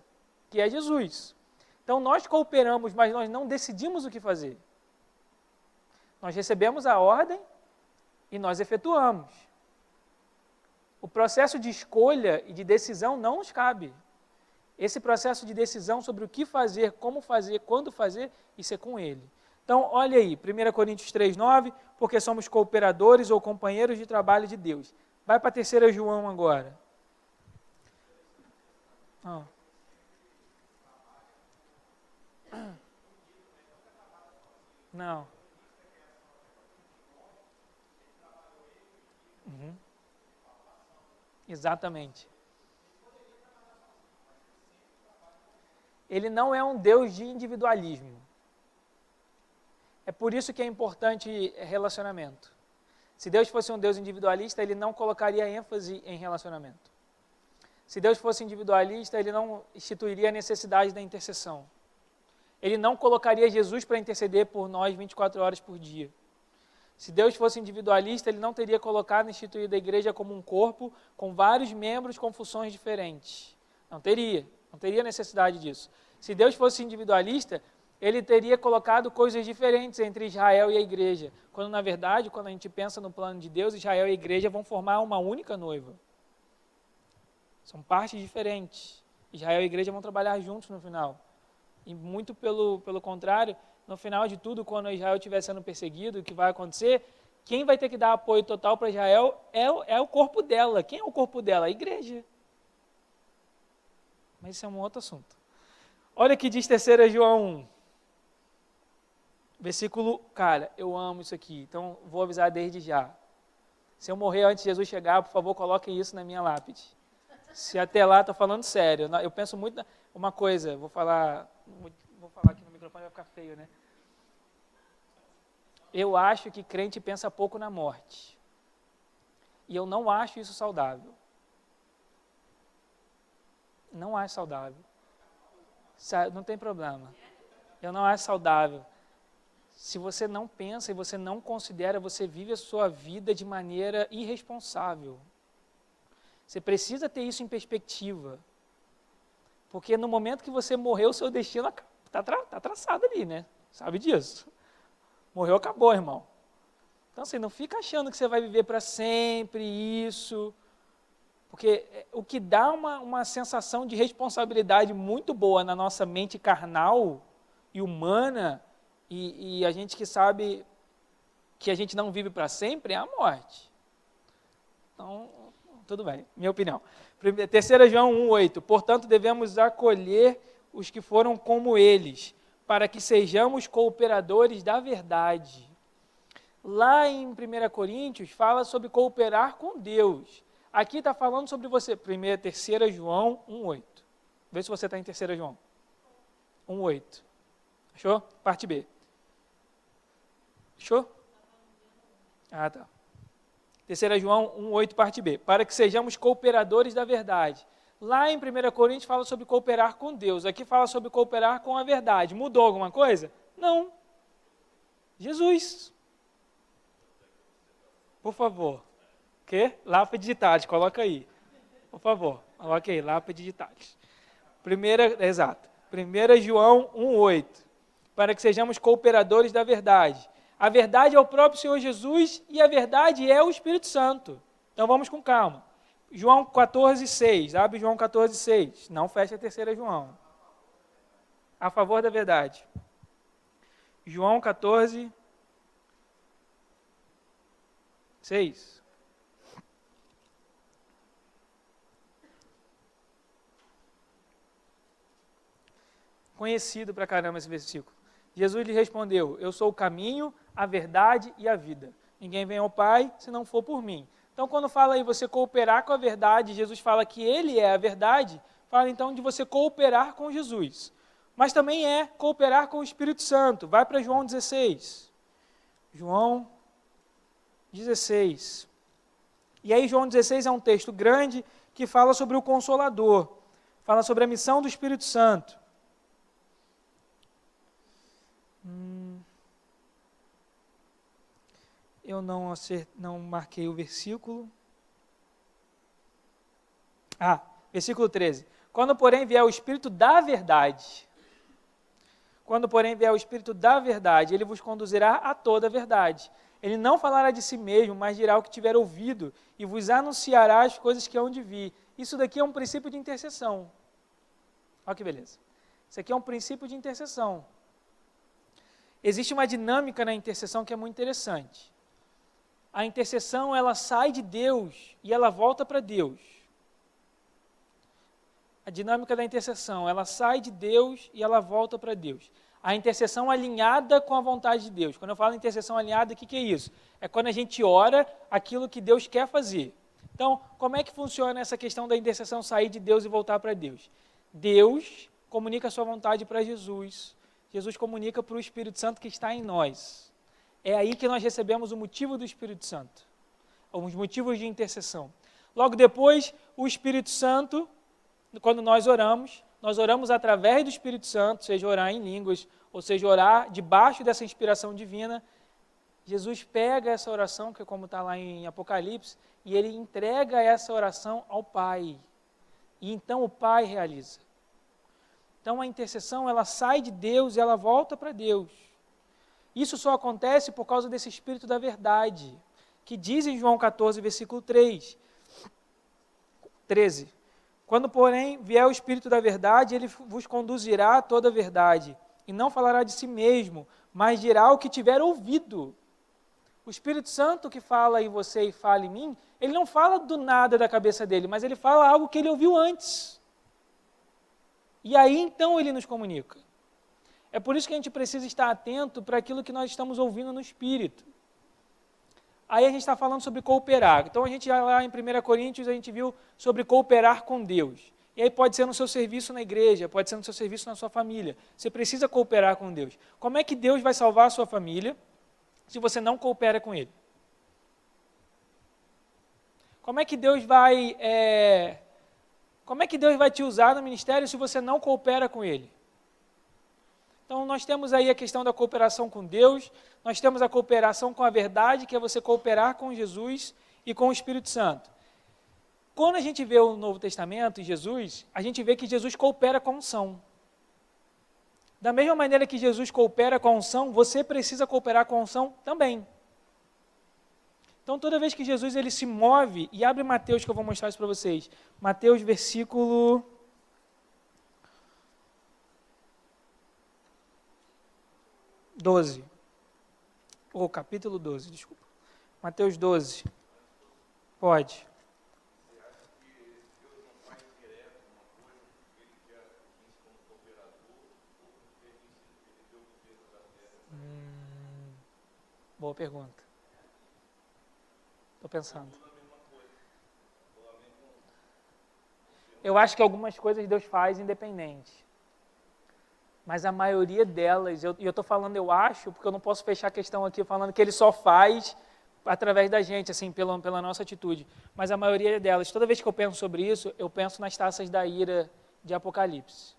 que é Jesus. Então nós cooperamos, mas nós não decidimos o que fazer. Nós recebemos a ordem e nós efetuamos. O processo de escolha e de decisão não nos cabe. Esse processo de decisão sobre o que fazer, como fazer, quando fazer, isso é com Ele. Então, olha aí, 1 Coríntios 3:9, porque somos cooperadores ou companheiros de trabalho de Deus. Vai para 3 João agora. Não. Exatamente. Ele não é um Deus de individualismo. É por isso que é importante relacionamento. Se Deus fosse um Deus individualista, Ele não colocaria ênfase em relacionamento. Se Deus fosse individualista, Ele não instituiria a necessidade da intercessão. Ele não colocaria Jesus para interceder por nós 24 horas por dia. Se Deus fosse individualista, Ele não teria colocado e instituído a igreja como um corpo com vários membros com funções diferentes. Não teria necessidade disso. Se Deus fosse individualista, Ele teria colocado coisas diferentes entre Israel e a igreja, quando na verdade, quando a gente pensa no plano de Deus, Israel e a igreja vão formar uma única noiva. São partes diferentes. Israel e a igreja vão trabalhar juntos no final. E muito pelo contrário, no final de tudo, quando Israel estiver sendo perseguido, o que vai acontecer, quem vai ter que dar apoio total para Israel é o corpo dela. Quem é o corpo dela? A igreja. Mas isso é um outro assunto. Olha o que diz 3 João 1. Versículo, cara, eu amo isso aqui, então vou avisar desde já. Se eu morrer antes de Jesus chegar, por favor, coloquem isso na minha lápide. Se até lá, estou falando sério. Eu penso muito, uma coisa, vou falar aqui no microfone, vai ficar feio, né? Eu acho que crente pensa pouco na morte. E eu não acho isso saudável. Não acho saudável. Não tem problema. Eu não acho saudável. Se você não pensa e você não considera, você vive a sua vida de maneira irresponsável. Você precisa ter isso em perspectiva. Porque no momento que você morreu, o seu destino está traçado ali, né? Sabe disso. Morreu, acabou, irmão. Então, assim, não fica achando que você vai viver para sempre isso. Porque o que dá uma sensação de responsabilidade muito boa na nossa mente carnal e humana, e a gente que sabe que a gente não vive para sempre, é a morte. Então, tudo bem, minha opinião. 3 João 1:8, portanto devemos acolher os que foram como eles, para que sejamos cooperadores da verdade. Lá em 1 Coríntios fala sobre cooperar com Deus. Aqui está falando sobre você. 3 João 1:8. Vê se você está em 3 João 1:8. Achou? Parte B. Achou? Ah, tá. 3 João 1:8, parte B. Para que sejamos cooperadores da verdade. Lá em 1 Coríntios fala sobre cooperar com Deus. Aqui fala sobre cooperar com a verdade. Mudou alguma coisa? Não. Jesus. Por favor. Que? Lápide de Tales, coloca aí. Por favor, coloca aí, lápide de Tales. Exato. 1 João 1:8. Para que sejamos cooperadores da verdade. A verdade é o próprio Senhor Jesus e a verdade é o Espírito Santo. Então vamos com calma. João 14:6. Abre João 14:6. Não fecha 3 João. A favor da verdade. João 14. 6. Conhecido pra caramba esse versículo. Jesus lhe respondeu: eu sou o caminho, a verdade e a vida. Ninguém vem ao Pai se não for por mim. Então, quando fala aí você cooperar com a verdade, Jesus fala que Ele é a verdade, fala então de você cooperar com Jesus. Mas também é cooperar com o Espírito Santo. Vai para João 16. João 16. E aí João 16 é um texto grande que fala sobre o Consolador. Fala sobre a missão do Espírito Santo. Eu não marquei o versículo. Versículo 13. Quando, porém, vier o Espírito da verdade, ele vos conduzirá a toda a verdade. Ele não falará de si mesmo, mas dirá o que tiver ouvido, e vos anunciará as coisas que hão de vir. Isso daqui é um princípio de intercessão. Olha que beleza. Isso aqui é um princípio de intercessão. Existe uma dinâmica na intercessão que é muito interessante. A intercessão, ela sai de Deus e ela volta para Deus. A dinâmica da intercessão, ela sai de Deus e ela volta para Deus. A intercessão alinhada com a vontade de Deus. Quando eu falo intercessão alinhada, o que é isso? É quando a gente ora aquilo que Deus quer fazer. Então, como é que funciona essa questão da intercessão sair de Deus e voltar para Deus? Deus comunica a sua vontade para Jesus. Jesus comunica para o Espírito Santo que está em nós. É aí que nós recebemos o motivo do Espírito Santo, os motivos de intercessão. Logo depois, o Espírito Santo, quando nós oramos através do Espírito Santo, seja orar em línguas, ou seja orar debaixo dessa inspiração divina. Jesus pega essa oração, que é como está lá em Apocalipse, e ele entrega essa oração ao Pai. E então o Pai realiza. Então a intercessão, ela sai de Deus e ela volta para Deus. Isso só acontece por causa desse Espírito da verdade, que diz em João 14, versículo 13. Quando, porém, vier o Espírito da verdade, ele vos conduzirá a toda a verdade, e não falará de si mesmo, mas dirá o que tiver ouvido. O Espírito Santo que fala em você e fala em mim, ele não fala do nada da cabeça dele, mas ele fala algo que ele ouviu antes. E aí, então, ele nos comunica. É por isso que a gente precisa estar atento para aquilo que nós estamos ouvindo no Espírito. Aí a gente está falando sobre cooperar. Então a gente lá em 1 Coríntios, a gente viu sobre cooperar com Deus. E aí pode ser no seu serviço na igreja, pode ser no seu serviço na sua família. Você precisa cooperar com Deus. Como é que Deus vai salvar a sua família se você não coopera com Ele? Como é que Deus vai te usar no ministério se você não coopera com Ele? Então, nós temos aí a questão da cooperação com Deus, nós temos a cooperação com a verdade, que é você cooperar com Jesus e com o Espírito Santo. Quando a gente vê o Novo Testamento e Jesus, a gente vê que Jesus coopera com a unção. Da mesma maneira que Jesus coopera com a unção, você precisa cooperar com a unção também. Então, toda vez que Jesus ele se move, e abre Mateus, que eu vou mostrar isso para vocês. Mateus, versículo 12. Ou capítulo 12, desculpa. Mateus 12. Pode.
Você acha que Deus não faz direto uma coisa que ele já quis como cooperador, ou porque ele deu o governo da terra?
Boa pergunta. Estou pensando. Eu acho que algumas coisas Deus faz independente. Mas a maioria delas, e eu estou falando eu acho, porque eu não posso fechar a questão aqui falando que ele só faz através da gente, assim, pela nossa atitude. Mas a maioria delas, toda vez que eu penso sobre isso, eu penso nas taças da ira de Apocalipse.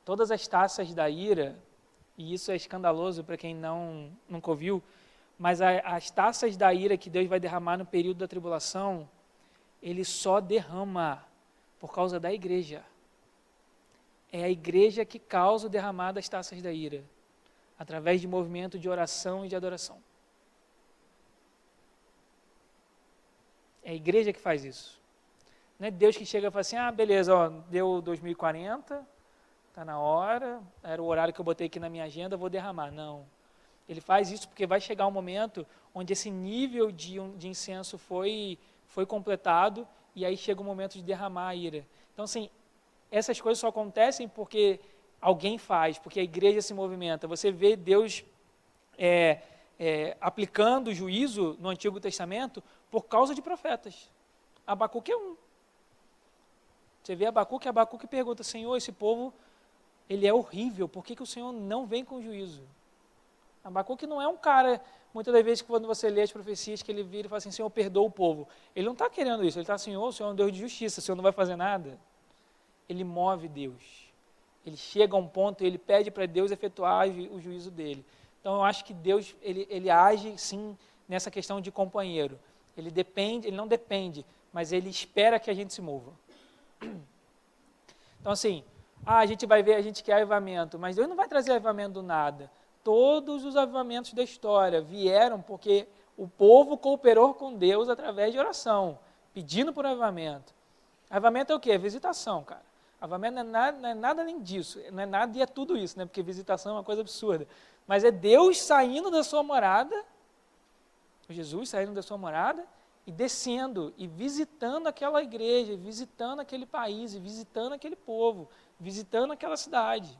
Todas as taças da ira, e isso é escandaloso para quem nunca ouviu, mas as taças da ira que Deus vai derramar no período da tribulação, Ele só derrama por causa da igreja. É a igreja que causa o derramar das taças da ira, através de movimento de oração e de adoração. É a igreja que faz isso. Não é Deus que chega e fala assim, beleza, deu 2040, está na hora, era o horário que eu botei aqui na minha agenda, vou derramar. Não. Ele faz isso porque vai chegar um momento onde esse nível de incenso foi completado, e aí chega o momento de derramar a ira. Então, assim, essas coisas só acontecem porque alguém faz, porque a igreja se movimenta. Você vê Deus aplicando o juízo no Antigo Testamento por causa de profetas. Abacuque é um. Você vê Abacuque pergunta, Senhor, esse povo, ele é horrível, por que o Senhor não vem com juízo? Abacuque não é um cara, muitas das vezes, quando você lê as profecias, que ele vira e fala assim, Senhor, perdoa o povo. Ele não está querendo isso, ele está, Senhor, o Senhor é um Deus de justiça, o Senhor não vai fazer nada. Ele move Deus. Ele chega a um ponto e ele pede para Deus efetuar o juízo dele. Então, eu acho que Deus, ele age, sim, nessa questão de companheiro. Ele não depende, mas ele espera que a gente se mova. Então, assim, a gente vai ver, a gente quer avivamento, mas Deus não vai trazer avivamento do nada. Todos os avivamentos da história vieram porque o povo cooperou com Deus através de oração, pedindo por avivamento. Avivamento é o quê? Visitação, cara. Avivamento não é nada além disso, não é nada e é tudo isso, né? Porque visitação é uma coisa absurda. Mas é Deus saindo da sua morada, Jesus saindo da sua morada e descendo e visitando aquela igreja, visitando aquele país, e visitando aquele povo, visitando aquela cidade.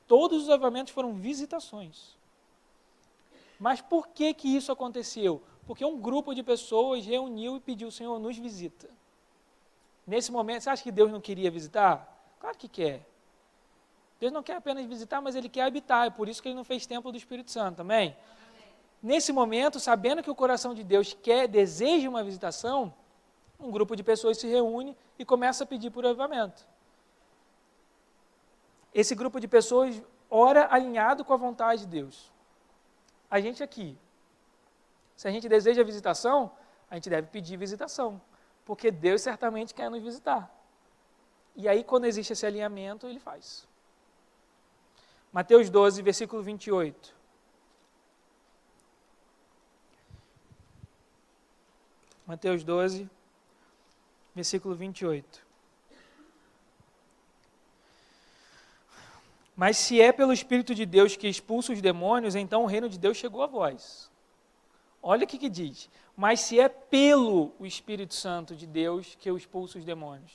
Todos os avivamentos foram visitações. Mas por que isso aconteceu? Porque um grupo de pessoas reuniu e pediu, Senhor, nos visita. Nesse momento, você acha que Deus não queria visitar? Claro que quer. Deus não quer apenas visitar, mas Ele quer habitar. É por isso que Ele não fez templo do Espírito Santo, amém? Nesse momento, sabendo que o coração de Deus deseja uma visitação, um grupo de pessoas se reúne e começa a pedir por avivamento. Esse grupo de pessoas ora alinhado com a vontade de Deus. A gente aqui, se a gente deseja visitação, a gente deve pedir visitação, porque Deus certamente quer nos visitar. E aí, quando existe esse alinhamento, Ele faz. Mateus 12, versículo 28. Mateus 12, versículo 28. Mas se é pelo Espírito de Deus que expulsa os demônios, então o reino de Deus chegou a vós. Olha o que diz. Mas se é pelo o Espírito Santo de Deus que eu expulso os demônios.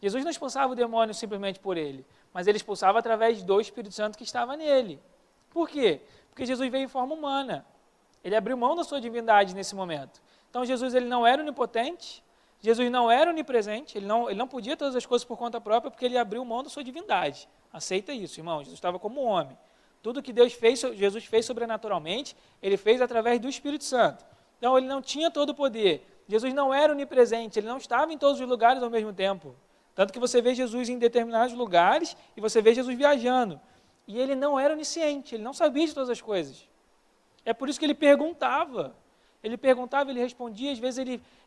Jesus não expulsava o demônio simplesmente por ele, mas ele expulsava através do Espírito Santo que estava nele. Por quê? Porque Jesus veio em forma humana. Ele abriu mão da sua divindade nesse momento. Então Jesus ele não era onipotente, Jesus não era onipresente, ele não podia todas as coisas por conta própria, porque ele abriu mão da sua divindade. Aceita isso, irmão. Jesus estava como homem. Tudo que Jesus fez sobrenaturalmente, ele fez através do Espírito Santo. Então ele não tinha todo o poder. Jesus não era onipresente, ele não estava em todos os lugares ao mesmo tempo. Tanto que você vê Jesus em determinados lugares e você vê Jesus viajando. E ele não era onisciente, ele não sabia de todas as coisas. É por isso que ele perguntava. Ele perguntava, ele respondia, às vezes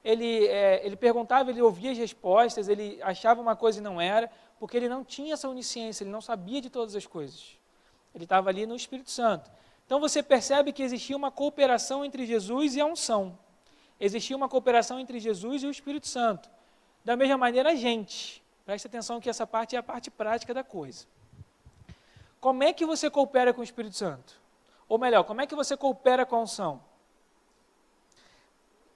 ele perguntava, ele ouvia as respostas, ele achava uma coisa e não era, porque ele não tinha essa onisciência, ele não sabia de todas as coisas. Ele estava ali no Espírito Santo. Então você percebe que existia uma cooperação entre Jesus e a unção. Existia uma cooperação entre Jesus e o Espírito Santo. Da mesma maneira a gente. Preste atenção que essa parte é a parte prática da coisa. Como é que você coopera com o Espírito Santo? Ou melhor, como é que você coopera com a unção?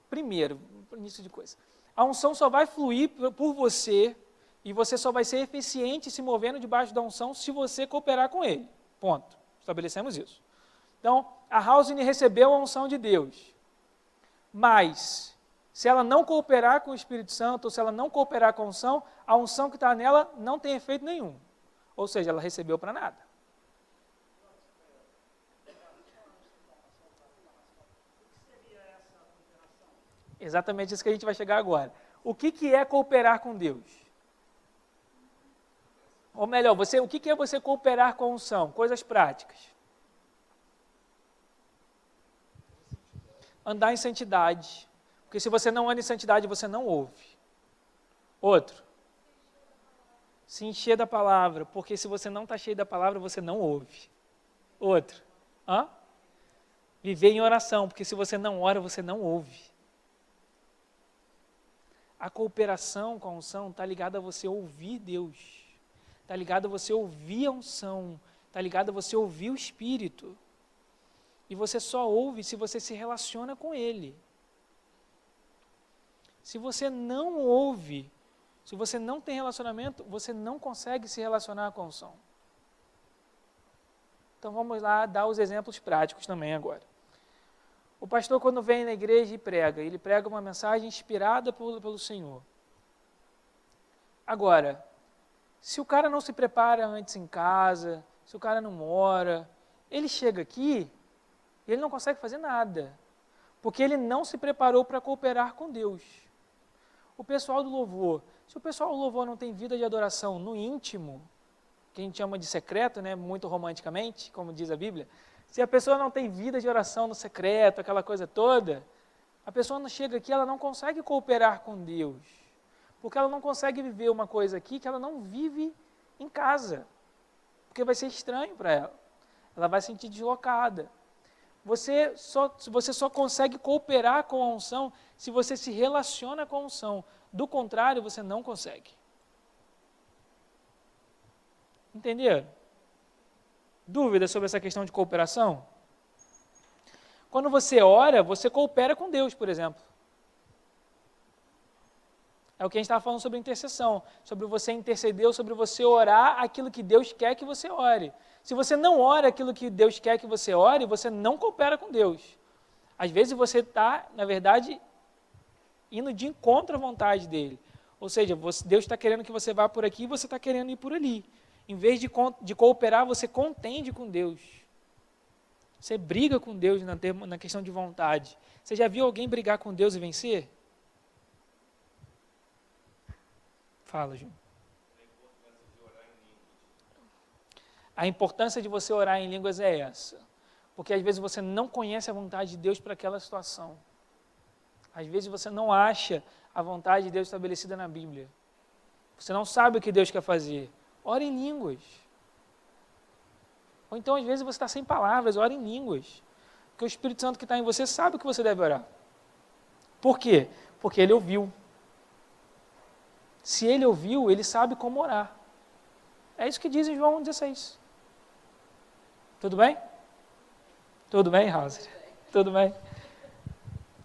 Primeiro, início de coisa. A unção só vai fluir por você e você só vai ser eficiente se movendo debaixo da unção se você cooperar com ele. Ponto. Estabelecemos isso. Então, a Housine recebeu a unção de Deus. Mas, se ela não cooperar com o Espírito Santo, ou se ela não cooperar com a unção que está nela não tem efeito nenhum. Ou seja, ela recebeu para nada. Exatamente isso que a gente vai chegar agora. O que é cooperar com Deus? Ou melhor, o que é você cooperar com a unção? Coisas práticas. Andar em santidade. Porque se você não anda em santidade, você não ouve. Outro. Se encher da palavra. Porque se você não está cheio da palavra, você não ouve. Outro. Viver em oração. Porque se você não ora, você não ouve. A cooperação com a unção está ligada a você ouvir Deus. Está ligado a você ouvir a unção. Está ligado a você ouvir o Espírito. E você só ouve se você se relaciona com Ele. Se você não ouve, se você não tem relacionamento, você não consegue se relacionar com a unção. Então vamos lá dar os exemplos práticos também agora. O pastor, quando vem na igreja e prega, ele prega uma mensagem inspirada pelo Senhor. Agora, se o cara não se prepara antes em casa, se o cara não ora, ele chega aqui e ele não consegue fazer nada, porque ele não se preparou para cooperar com Deus. O pessoal do louvor, se o pessoal do louvor não tem vida de adoração no íntimo, que a gente chama de secreto, né, muito romanticamente, como diz a Bíblia, se a pessoa não tem vida de oração no secreto, aquela coisa toda, a pessoa não chega aqui, ela não consegue cooperar com Deus, porque ela não consegue viver uma coisa aqui que ela não vive em casa, porque vai ser estranho para ela, ela vai se sentir deslocada. Você só consegue cooperar com a unção se você se relaciona com a unção, do contrário, você não consegue. Entenderam? Dúvidas sobre essa questão de cooperação? Quando você ora, você coopera com Deus, por exemplo. É o que a gente estava falando sobre intercessão, sobre você interceder ou sobre você orar aquilo que Deus quer que você ore. Se você não ora aquilo que Deus quer que você ore, você não coopera com Deus. Às vezes você está, na verdade, indo de encontro à vontade dele. Ou seja, Deus está querendo que você vá por aqui e você está querendo ir por ali. Em vez de cooperar, você contende com Deus. Você briga com Deus na questão de vontade. Você já viu alguém brigar com Deus e vencer? Fala, João. A importância de você orar em línguas é essa. Porque às vezes você não conhece a vontade de Deus para aquela situação. Às vezes você não acha a vontade de Deus estabelecida na Bíblia. Você não sabe o que Deus quer fazer. Ora em línguas. Ou então, às vezes, você está sem palavras, ora em línguas. Porque o Espírito Santo que está em você sabe o que você deve orar. Por quê? Porque ele ouviu. Se ele ouviu, ele sabe como orar. É isso que diz em João 16. Tudo bem? Tudo bem, Hauser? Tudo bem?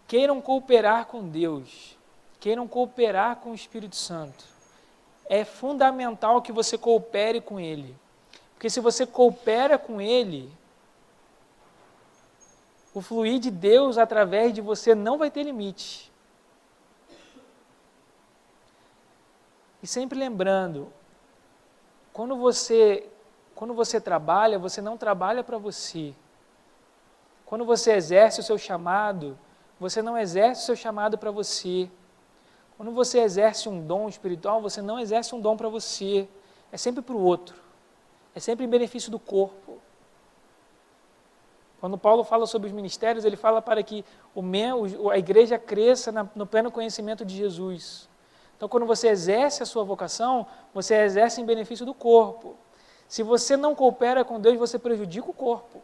Queiram cooperar com Deus. Queiram cooperar com o Espírito Santo. É fundamental que você coopere com Ele. Porque se você coopera com Ele, o fluir de Deus através de você não vai ter limite. E sempre lembrando, quando você trabalha, você não trabalha para você. Quando você exerce o seu chamado, você não exerce o seu chamado para você. Quando você exerce um dom espiritual, você não exerce um dom para você. É sempre para o outro. É sempre em benefício do corpo. Quando Paulo fala sobre os ministérios, ele fala para que a igreja cresça no pleno conhecimento de Jesus. Então, quando você exerce a sua vocação, você exerce em benefício do corpo. Se você não coopera com Deus, você prejudica o corpo.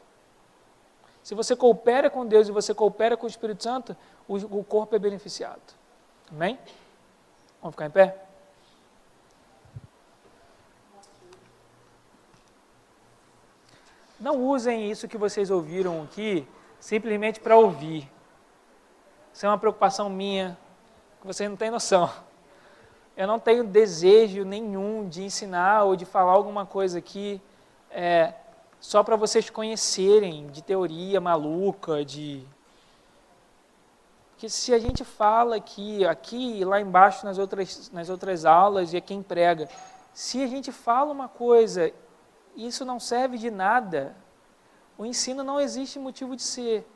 Se você coopera com Deus e você coopera com o Espírito Santo, o corpo é beneficiado. Amém? Vamos ficar em pé? Não usem isso que vocês ouviram aqui simplesmente para ouvir. Isso é uma preocupação minha, que vocês não têm noção. Eu não tenho desejo nenhum de ensinar ou de falar alguma coisa aqui só para vocês conhecerem de teoria maluca, Porque se a gente fala aqui e lá embaixo nas outras aulas, e é quem prega, se a gente fala uma coisa e isso não serve de nada, o ensino não existe motivo de ser.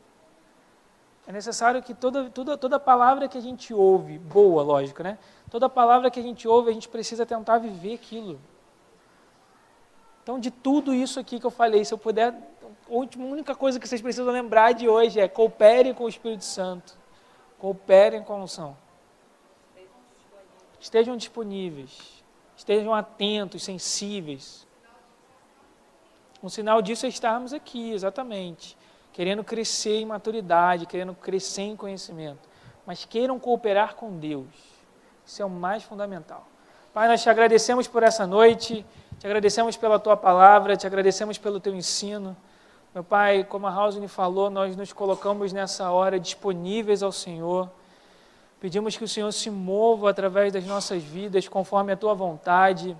É necessário que toda palavra que a gente ouve, boa, lógico, né? Toda palavra que a gente ouve, a gente precisa tentar viver aquilo. Então, de tudo isso aqui que eu falei, se eu puder, a única coisa que vocês precisam lembrar de hoje é: cooperem com o Espírito Santo. Cooperem com a unção. Estejam disponíveis. Estejam atentos, sensíveis. Um sinal disso é estarmos aqui, exatamente. Querendo crescer em maturidade, querendo crescer em conhecimento. Mas queiram cooperar com Deus. Isso é o mais fundamental. Pai, nós te agradecemos por essa noite, te agradecemos pela tua palavra, te agradecemos pelo teu ensino. Meu Pai, como a Hausine falou, nós nos colocamos nessa hora disponíveis ao Senhor. Pedimos que o Senhor se mova através das nossas vidas, conforme a Tua vontade.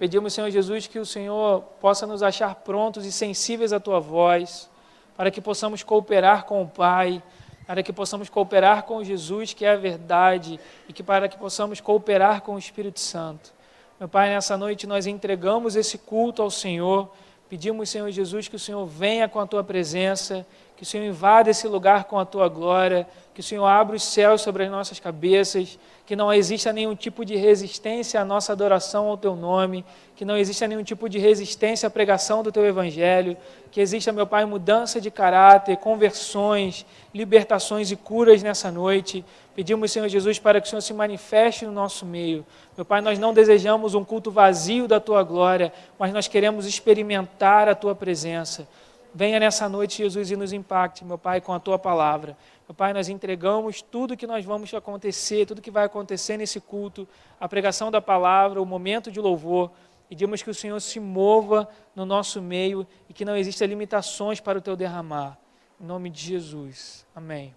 Pedimos, Senhor Jesus, que o Senhor possa nos achar prontos e sensíveis à Tua voz, para que possamos cooperar com o Pai, para que possamos cooperar com Jesus, que é a verdade, e para que possamos cooperar com o Espírito Santo. Meu Pai, nessa noite nós entregamos esse culto ao Senhor. Pedimos, Senhor Jesus, que o Senhor venha com a Tua presença, que o Senhor invada esse lugar com a Tua glória, que o Senhor abra os céus sobre as nossas cabeças, que não exista nenhum tipo de resistência à nossa adoração ao Teu nome, que não exista nenhum tipo de resistência à pregação do Teu Evangelho, que exista, meu Pai, mudança de caráter, conversões, libertações e curas nessa noite. Pedimos, Senhor Jesus, para que o Senhor se manifeste no nosso meio. Meu Pai, nós não desejamos um culto vazio da Tua glória, mas nós queremos experimentar a Tua presença. Venha nessa noite, Jesus, e nos impacte, meu Pai, com a Tua palavra. Meu Pai, nós entregamos tudo que nós vamos acontecer, tudo que vai acontecer nesse culto, a pregação da palavra, o momento de louvor. Pedimos que o Senhor se mova no nosso meio e que não existam limitações para o Teu derramar. Em nome de Jesus. Amém.